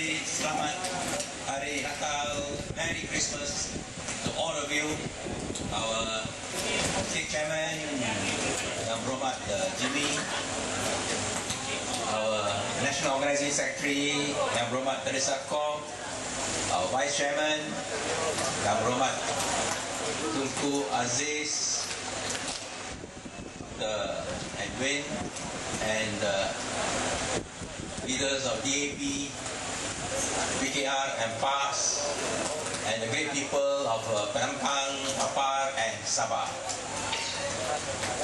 kasih, selamat Hari Natal, Merry Christmas to all of you. Our State Chairman, Yang Berhormat Jimmy, our National Organizing Secretary, Yang Berhormat Teresa Kong, our Vice Chairman, Yang Berhormat Tunku Aziz, Edwin, and leaders of DAP, PKR and PAS, and the great people of Penampang, Papar and Sabah.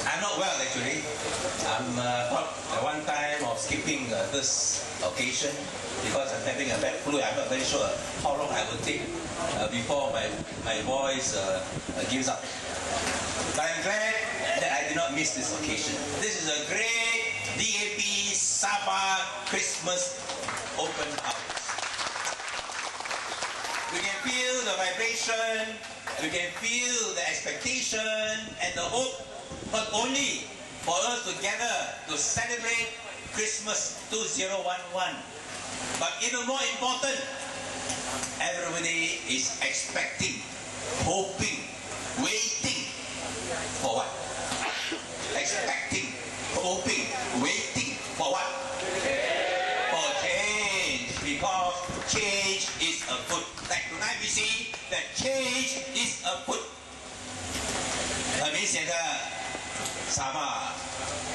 I'm not well actually. I'm thought at one time of skipping this occasion because I'm having a bad flu. I'm not very sure how long I will take before my voice gives up. But I'm glad that I did not miss this occasion. This is a great DAP Sabah Christmas open house. We can feel the vibration, we can feel the expectation and the hope, not only for us to gather to celebrate Christmas 2011, but even more important, everybody is expecting, hoping, waiting for what? Expecting, hoping, waiting for what? For change, because change is afoot. Like tonight we see that change is afoot. 很明显的，沙巴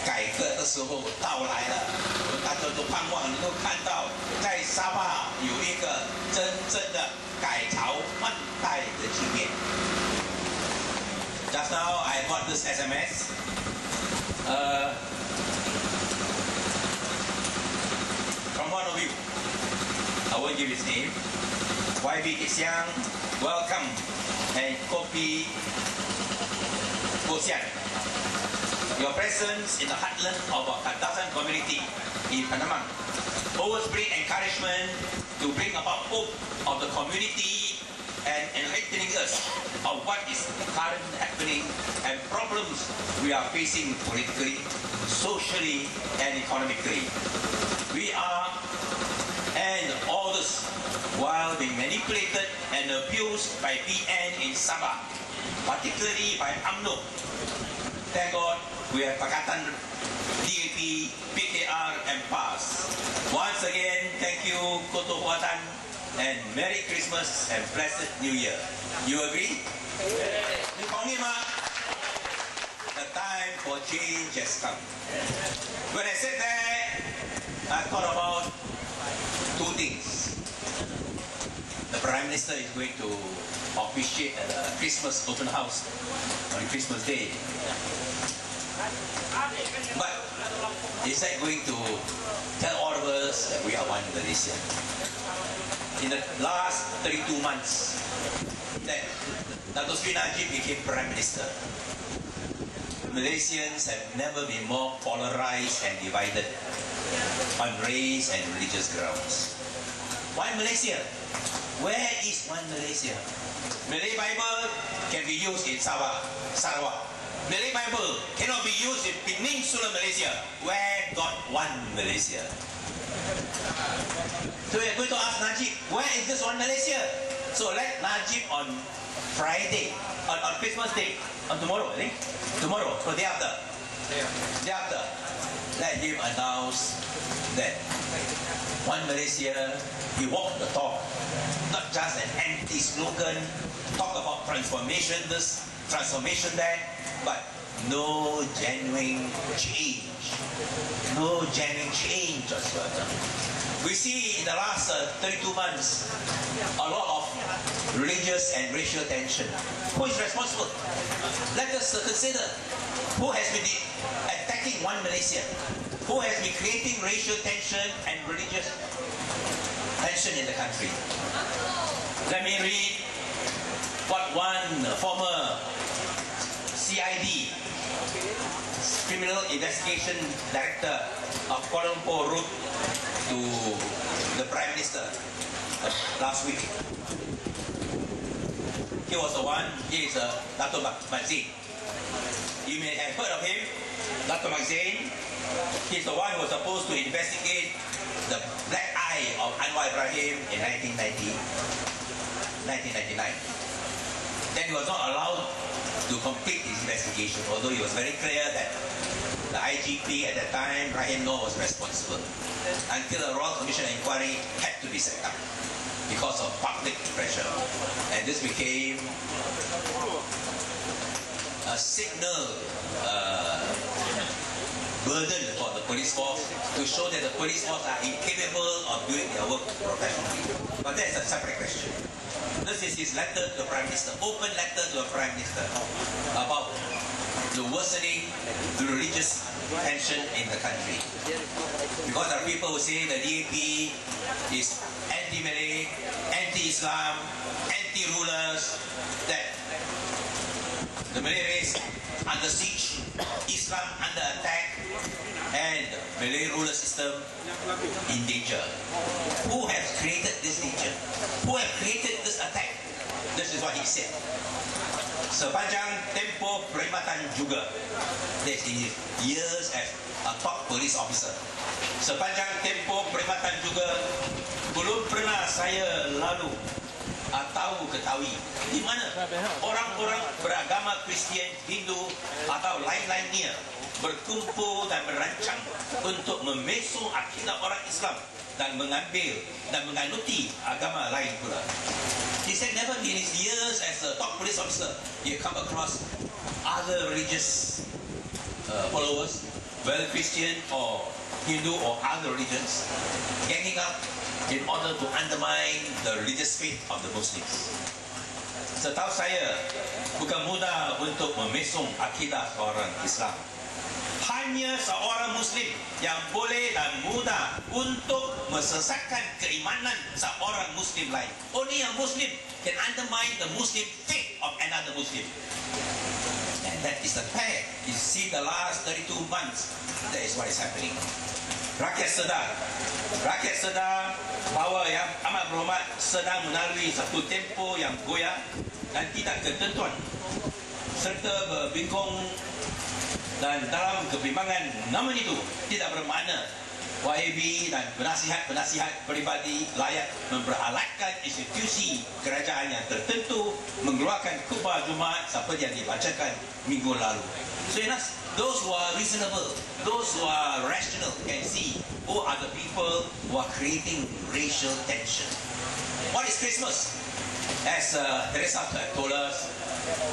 改革的时候到来了，我们大家都盼望能够看到，在沙巴有一个真正的改朝换代的局面。Just now I got this SMS. From one of you, I won't give his name. Lim Kit Siang, welcome, and Kopi Siang. Your presence in the heartland of our Kadazan community in Penampang always bring encouragement to bring about hope of the community and enlightening us of what is currently happening and problems we are facing politically, socially and economically. We are, and all this while being manipulated and abused by PN in Sabah, particularly by UMNO. Thank God we have Pakatan, DAP, PKR and PAS. Once again, thank you, Koto Buatan, and Merry Christmas and Blessed New Year. You agree? The time for change has come. When I said that, I thought about two things. The Prime Minister is going to officiate at a Christmas open house on Christmas Day. But is that going to tell all of us that we are one Malaysia? In the last 32 months that Dato' Sri Najib became Prime Minister, Malaysians have never been more polarized and divided on race and religious grounds. One Malaysia. Where is one Malaysia? Malay Bible can be used in Sabah, Sarawak. Malay Bible cannot be used in Peninsular Malaysia. Where got one Malaysia? So we are going to ask Najib, where is this one Malaysia? So let Najib on Friday, on Christmas Day, on tomorrow, I think. Tomorrow, so day after. Day after. Let him announce that one Malaysia, he walked the talk. Not just an empty slogan, talk about transformation this, transformation that, but no genuine change. No genuine change whatsoever. We see in the last 32 months a lot of religious and racial tension. Who is responsible? Let us consider who has been attacking one Malaysia, who has been creating racial tension and religious tension in the country. Let me read what one former CID, Criminal Investigation Director of Kuala Lumpur, wrote to the Prime Minister last week. He was the one, he is Dato' Mak Zain. You may have heard of him, Dato' Mak Zain. He's the one who was supposed to investigate the black eye of Anwar Ibrahim in 1999. Then he was not allowed to complete his investigation, although he was very clear that the IGP at that time, Rahim Noor, was responsible, until a Royal Commission inquiry had to be set up because of public pressure. And this became a signal burden for the police force to show that the police force are incapable of doing their work professionally. But that's a separate question. This is his letter to the Prime Minister, open letter to the Prime Minister about the worsening religious tension in the country. Because there are people who say the DAP is anti-Malay, anti-Islam, anti-rulers, that the Malay race under siege, Islam under attack, and Malay ruler system in danger. Who has created this danger? Who has created this attack? This is what he said. Sepanjang tempoh perkhidmatan juga, that's in his years as a top police officer. Sepanjang tempoh perkhidmatan juga, belum pernah saya lalu atau ketahui di mana orang-orang beragama Kristian, Hindu atau lain-lainnya berkumpul dan merancang untuk memesong akidah orang Islam dan mengambil dan menganuti agama lain pula. He said never in his years as a top police officer he come across other religious followers, whether Christian or Hindu or other religions, ganging up in order to undermine the religious faith of the Muslims. Setahu saya, bukan mudah untuk memesong akidah seorang Islam. Hanya seorang Muslim yang boleh dan mudah untuk mesesatkan keimanan seorang Muslim lain. Only a Muslim can undermine the Muslim faith of another Muslim. And that is the fact. You see the last 32 months, that is what is happening. Rakyat sedar bahawa yang amat berhormat sedang melalui satu tempoh yang goyah dan tidak ketentuan serta berbingkong, dan dalam kebimbangan namun itu tidak bermakna YAB dan penasihat-penasihat peribadi layak memperalatkan institusi kerajaan yang tertentu mengeluarkan khutbah Jumaat seperti yang dibacakan minggu lalu. So those who are reasonable, those who are rational can see who are the people who are creating racial tension. What is Christmas? As Teresa told us,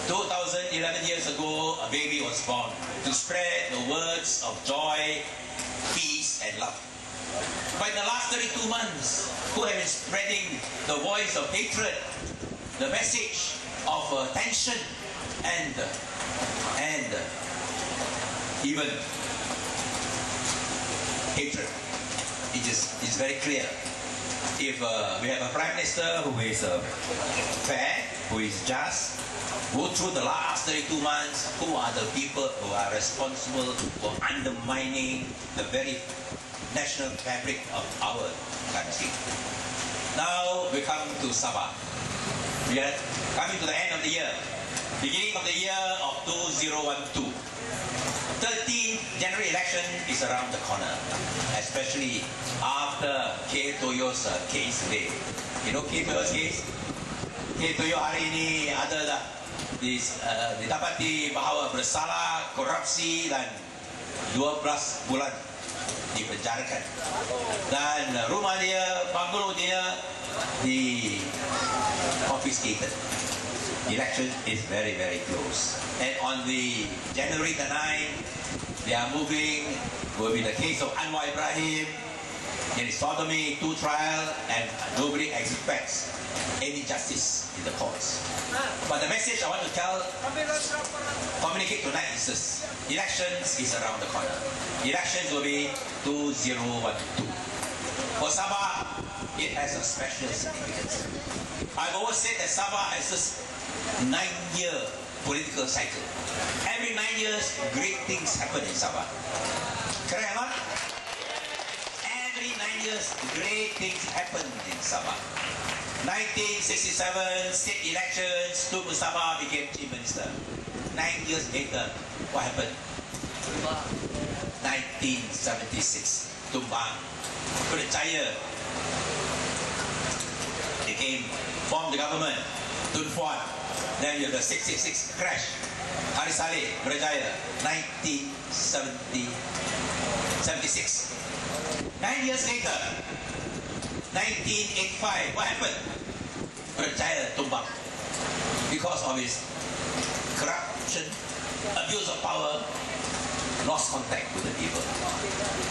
2011 years ago, a baby was born to spread the words of joy, peace, and love. But in the last 32 months, who have been spreading the voice of hatred, the message of tension, and even hatred. It's very clear. If we have a Prime Minister who is fair, who is just, go through the last 32 months, who are the people who are responsible for undermining the very national fabric of our country. Now we come to Sabah. We are coming to the end of the year, beginning of the year of 2012. 13th January election is around the corner, especially after K. Toyo's case today. You know K. Toyo's case? K. Toyo hari ini adalah didapati bahawa bersalah korupsi dan 12 bulan dipenjarakan. Dan rumah dia, banglo dia confiscated. Election is very, very close. And on the January the 9th, they are moving, will be the case of Anwar Ibrahim in his sodomy 2 trial, and nobody expects any justice in the courts. But the message I want to communicate tonight is this: elections is around the corner. Elections will be 2012. For Sabah, it has a special significance. I've always said that Sabah has this 9-year political cycle. Every 9 years, great things happen in Sabah. Correct or not? Every 9 years, great things happen in Sabah. 1967, state elections, Tun Sabah became Chief Minister. 9 years later, what happened? 1976, tumbang. Kulit cahaya formed the government. Tun Fuan. Then you have the 666 crash. Hari Saleh, Berjaya, 1976. 9 years later, 1985, what happened? Berjaya tumbang. Because of his corruption, abuse of power, lost contact with the people.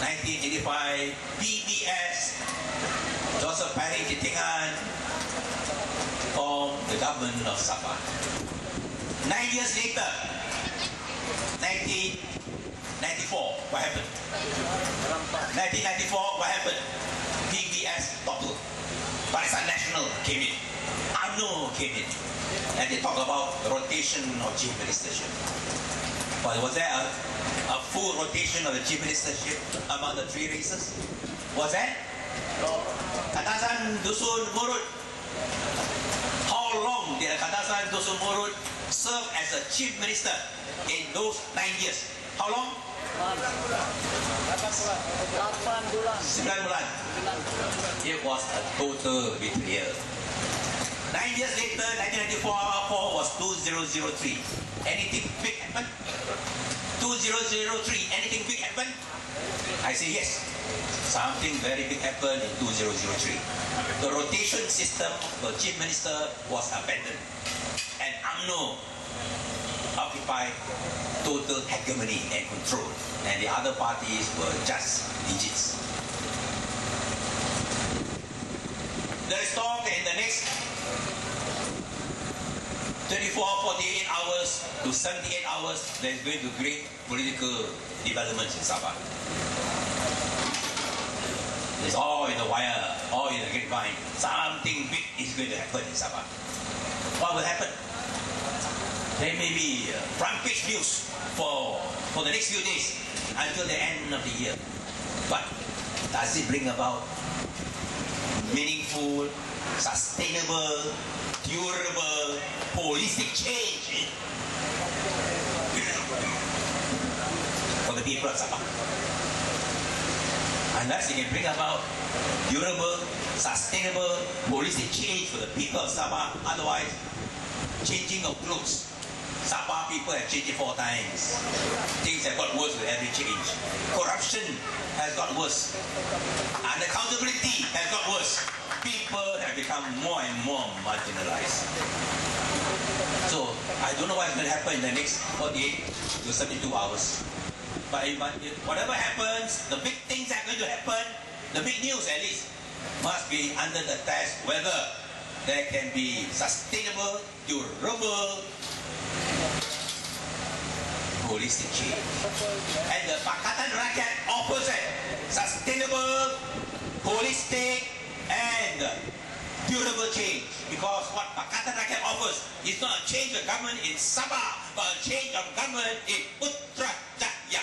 1985, PBS, Joseph Parry Kitingan formed the government of Sabah. 9 years later, 1994, what happened? 1994, what happened? PBS toppled. Barisan National came in. UMNO came in. And they talk about the rotation of chief ministership. But was there a full rotation of the chief ministership among the three races? Was there? Katasan Dusun Murut. How long did Katasan Dusun Murut serve as a chief minister in those 9 years? How long? 9 bulan. It was a total betrayal. 9 years later, 1994 was 2003. Anything big happen? 2003, anything big happen? I say yes. Something very big happened in 2003. The rotation system for chief minister was abandoned. And UMNO occupied total hegemony and control. And the other parties were just digits. There is talk in the next 24, 48 hours to 78 hours, there is going to be great political developments in Sabah. It's all in the wire, all in the grapevine. Something big is going to happen in Sabah. What will happen? There may be front page news for the next few days until the end of the year. But does it bring about meaningful, sustainable, durable, holistic change for the people of Sabah? Unless it can bring about durable, sustainable, holistic change for the people of Sabah, otherwise, changing of clothes. Sabah people have changed it 4 times. Things have got worse with every change. Corruption has got worse. Unaccountability has got worse. People have become more and more marginalized. So, I don't know what's going to happen in the next 48 to 72 hours. But whatever happens, the big things that are going to happen, the big news at least, must be under the test whether there can be sustainable, durable, holistic change. And the Pakatan Rakyat offers it. Sustainable, holistic, and durable change. Because what Pakatan Rakyat offers is not a change of government in Sabah, but a change of government in Putrajaya.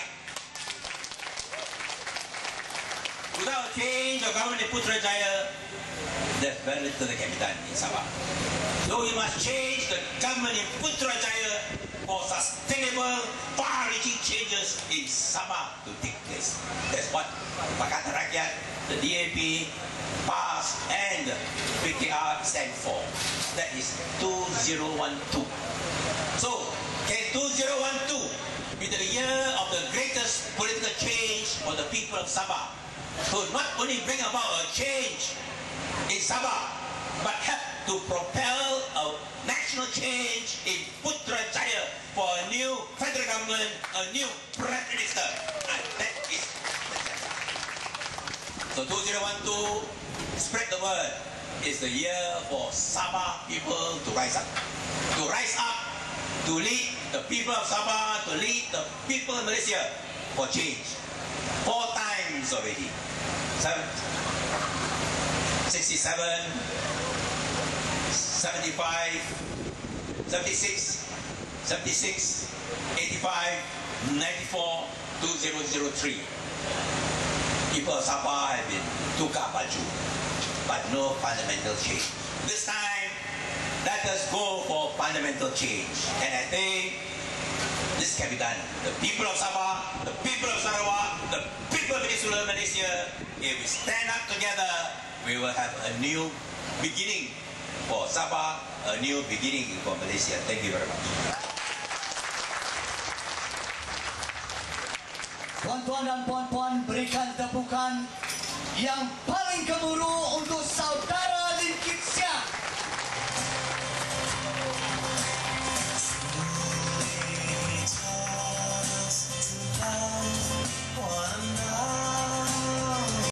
Without a change of government in Putrajaya, there's very little that can be done in Sabah. So we must change the government in Putrajaya for sustainable, far-reaching changes in Sabah to take place. That's what Pakatan Rakyat, the DAP, PAS, and PKR stand for. That is 2012. So, can 2012 be the year of the greatest political change for the people of Sabah? To not only bring about a change in Sabah, but help to propel a national change in Putrajaya for a new federal government, a new prime minister. And that is the agenda. So 2012, spread the word, is the year for Sabah people to rise up. To rise up, to lead the people of Sabah, to lead the people of Malaysia for change. 4 times already. 67, 75, 76, 76, 85, 94, 2003. People of Sabah have been tukar baju, but no fundamental change. This time, let us go for fundamental change. And I think this can be done. The people of Sabah, the people of Sarawak, the people of Peninsular Malaysia, if we stand up together, we will have a new beginning for Sabah, a new beginning for Malaysia. Thank you very much. Tuan-tuan dan puan-puan, berikan tepukan yang paling gemuruh